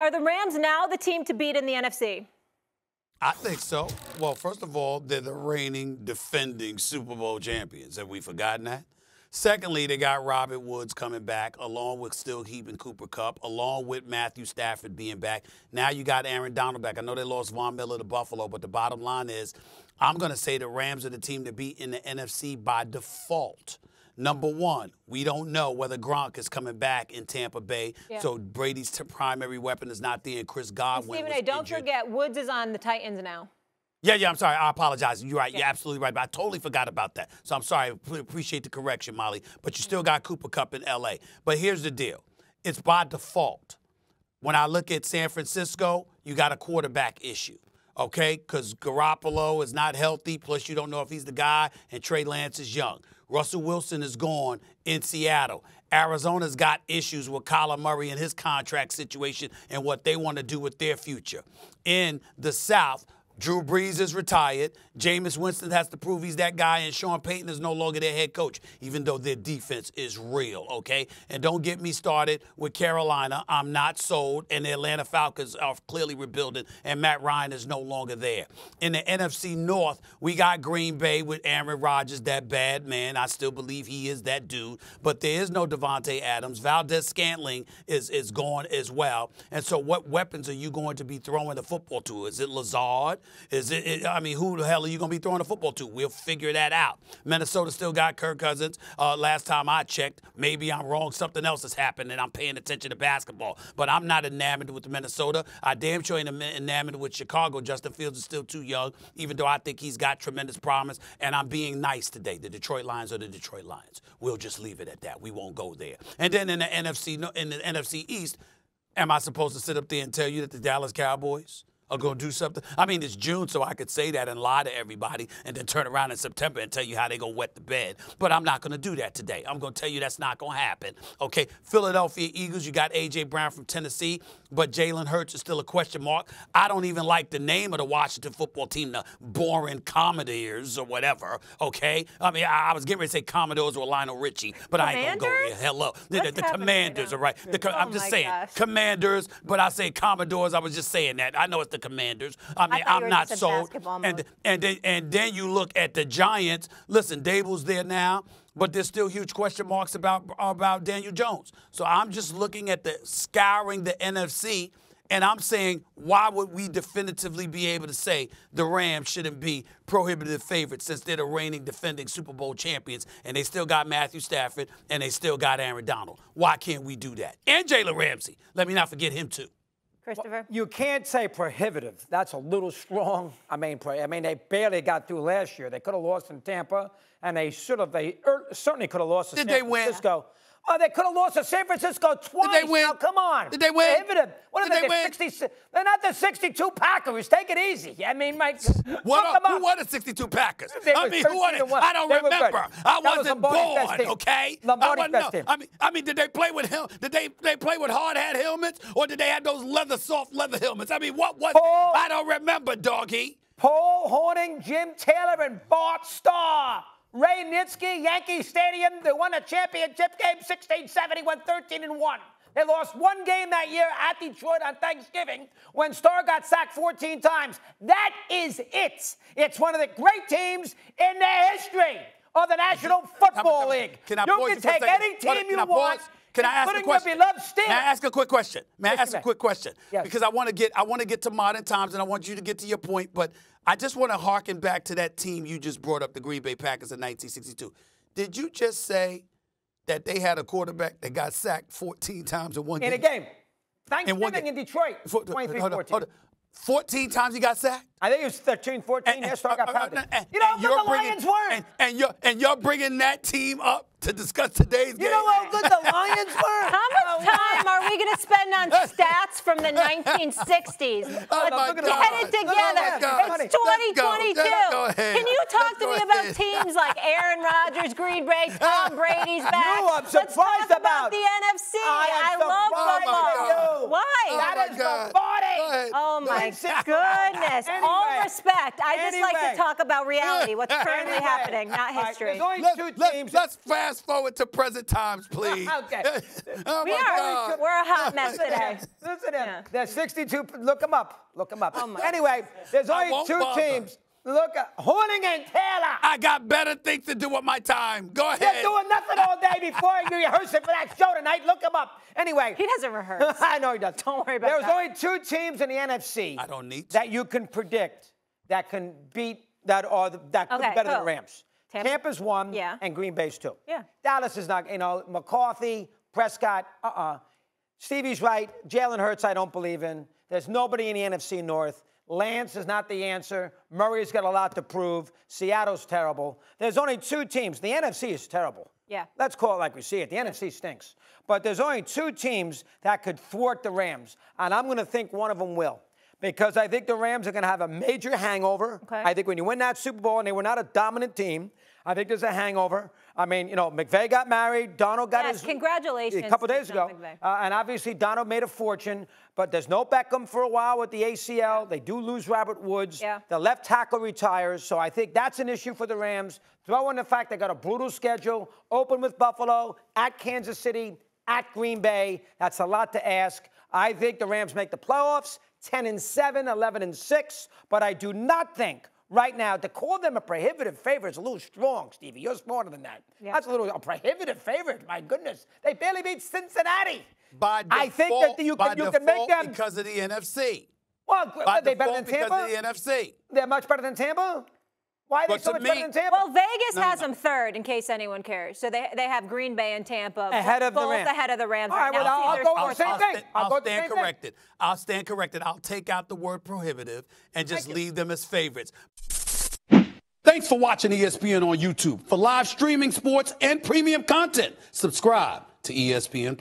Are the Rams now the team to beat in the NFC? I think so. Well, first of all, they're the reigning, defending Super Bowl champions. Have we forgotten that? Secondly, they got Robert Woods coming back, along with still keeping Cooper Kupp, along with Matthew Stafford being back. Now you got Aaron Donald back. I know they lost Von Miller to Buffalo, but the bottom line is I'm going to say the Rams are the team to beat in the NFC by default. Number one, we don't know whether Gronk is coming back in Tampa Bay, so Brady's primary weapon is not there, and Chris Godwin Stephen A., don't forget, Woods is on the Titans now. Yeah, I'm sorry. I apologize. You're right. You're absolutely right. But I totally forgot about that. So I'm sorry. I appreciate the correction, Molly. But you still got Cooper Kupp in L.A. But here's the deal. It's by default. When I look at San Francisco, you got a quarterback issue. Okay, because Garoppolo is not healthy, plus you don't know if he's the guy, and Trey Lance is young. Russell Wilson is gone in Seattle. Arizona's got issues with Kyler Murray and his contract situation and what they want to do with their future. In the South, Drew Brees is retired. Jameis Winston has to prove he's that guy, and Sean Payton is no longer their head coach, even though their defense is real, okay? And don't get me started with Carolina. I'm not sold, and the Atlanta Falcons are clearly rebuilding, and Matt Ryan is no longer there. In the NFC North, we got Green Bay with Aaron Rodgers, that bad man. I still believe he is that dude, but there is no Devontae Adams. Valdez-Scantling is gone as well. And so what weapons are you going to be throwing the football to? Is it Lazard? I mean, who the hell are you going to be throwing the football to? We'll figure that out. Minnesota still got Kirk Cousins. Last time I checked, maybe I'm wrong. Something else has happened, and I'm paying attention to basketball. But I'm not enamored with Minnesota. I damn sure ain't enamored with Chicago. Justin Fields is still too young, even though I think he's got tremendous promise. And I'm being nice today. The Detroit Lions are the Detroit Lions. We'll just leave it at that. We won't go there. And then in the NFC East, am I supposed to sit up there and tell you that the Dallas Cowboys are going to do something? I mean, it's June, so I could say that and lie to everybody and then turn around in September and tell you how they're going to wet the bed. But I'm not going to do that today. I'm going to tell you that's not going to happen. Okay, Philadelphia Eagles, you got A.J. Brown from Tennessee, but Jalen Hurts is still a question mark. I don't even like the name of the Washington football team, the Boring Commodores or whatever, okay? I mean, I was getting ready to say Commodores or Lionel Richie, but I ain't going to go there. Hello. The Commanders are right. I'm just saying. Commanders, but I say Commodores. I was just saying that. I know it's the Commanders. I mean, I'm not sold. And then you look at the Giants. Listen, Dable's there now, but there's still huge question marks about Daniel Jones. So I'm just looking at scouring the NFC, and I'm saying, why would we definitively be able to say the Rams shouldn't be prohibitive favorites since they're the reigning defending Super Bowl champions, and they still got Matthew Stafford, and they still got Aaron Donald? Why can't we do that? And Jalen Ramsey. Let me not forget him, too. Christopher? Well, you can't say prohibitive. That's a little strong. I mean, they barely got through last year. They could have lost in Tampa, and they certainly could have lost to San Francisco. Oh, they could have lost to San Francisco twice. Did they win? Now, come on. Did they win? Prohibitive. What are they? They're not the 62 Packers. Take it easy. I mean, Mike. Who won the 62 Packers? I mean, who won it? I don't remember. I wasn't born. Okay. Lombardi's best team. I mean, did they play with Did they play with hard hat helmets, or did they have those soft leather helmets? I mean, what was it? I don't remember, doggy. Paul Hornung, Jim Taylor, and Bart Starr. Ray Nitschke, Yankee Stadium, they won a championship game, 16-70, won 13-1. They lost one game that year at Detroit on Thanksgiving when Starr got sacked 14 times. That is it. It's one of the great teams in the history of the National Football League. You can take any team you want. Can I ask a question? May I ask a quick question? May I ask a quick question? Yes. Because I want to get to modern times, and I want you to get to your point, but I just want to harken back to that team you just brought up, the Green Bay Packers in 1962. Did you just say that they had a quarterback that got sacked 14 times in one game? In a game. Thanksgiving in Detroit, 23-14. 14 times he got sacked? I think it was 13, 14. Yes, I got pounded. You know what the Lions weren't. And you're bringing that team up to discuss today's game. You know how good the Lions were? How much time are we going to spend on stats from the 1960s? Let's get it together. It's 2022. Can you talk to me about teams like Aaron Rodgers, Green Bay, Tom Brady's back? I'm surprised about the NFC. I love football. Why? That is the party. ahead. Oh, my Win 6 goodness. All respect. I just like to talk about reality, what's currently happening, not history. There's only two teams. Let's fast forward to present times, please. Okay. Oh, We my are. God. We're a hot mess today. Listen in. Yeah. There's 62. Look them up. Look them up. Oh my Anyway, there's I only won't 2 bother. teams. Look at Horning and Taylor. I got better things to do with my time. Go ahead. They're doing nothing all day before you rehearse it for that show tonight. Look them up. Anyway. He doesn't rehearse. I know he does. Don't worry about There's that. only 2 teams in the NFC. I don't need to. That you can predict that can beat that or that could be better than the Rams. Tampa's 1 and Green Bay's 2. Yeah. Dallas is not, McCarthy, Prescott, Stevie's right. Jalen Hurts, I don't believe in. There's nobody in the NFC North. Lance is not the answer. Murray's got a lot to prove. Seattle's terrible. There's only 2 teams. The NFC is terrible. Yeah. Let's call it like we see it. The NFC stinks. But there's only 2 teams that could thwart the Rams. And I'm going to think one of them will. Because I think the Rams are going to have a major hangover. Okay. I think when you win that Super Bowl and they were not a dominant team, I think there's a hangover. I mean, McVay got married. Donald got his... Congratulations. A couple days ago. And obviously, Donald made a fortune. But there's no Beckham for a while with the ACL. They do lose Robert Woods. Yeah. The left tackle retires. So I think that's an issue for the Rams. Throw in the fact they got a brutal schedule. Open with Buffalo, at Kansas City, at Green Bay. That's a lot to ask. I think the Rams make the playoffs, 10-7, 11-6. But I do not think... right now, to call them a prohibitive favorite is a little strong, Stevie. You're smarter than that. Yeah. That's a prohibitive favorite. My goodness. They barely beat Cincinnati. By default, I think that you can make them... because of the NFC. Well, are they better than Tampa? Because of the NFC. They're much better than Tampa? Why are they so much better than Tampa? Well, Vegas has them 3rd, in case anyone cares. So they have Green Bay and Tampa ahead of the both Rams. ahead of the Rams. All right, now. well, I'll go with the same thing. I'll stand corrected. I'll stand corrected. I'll take out the word prohibitive and just leave them as favorites. Thanks for watching ESPN on YouTube. For live streaming, sports, and premium content, subscribe to ESPN+.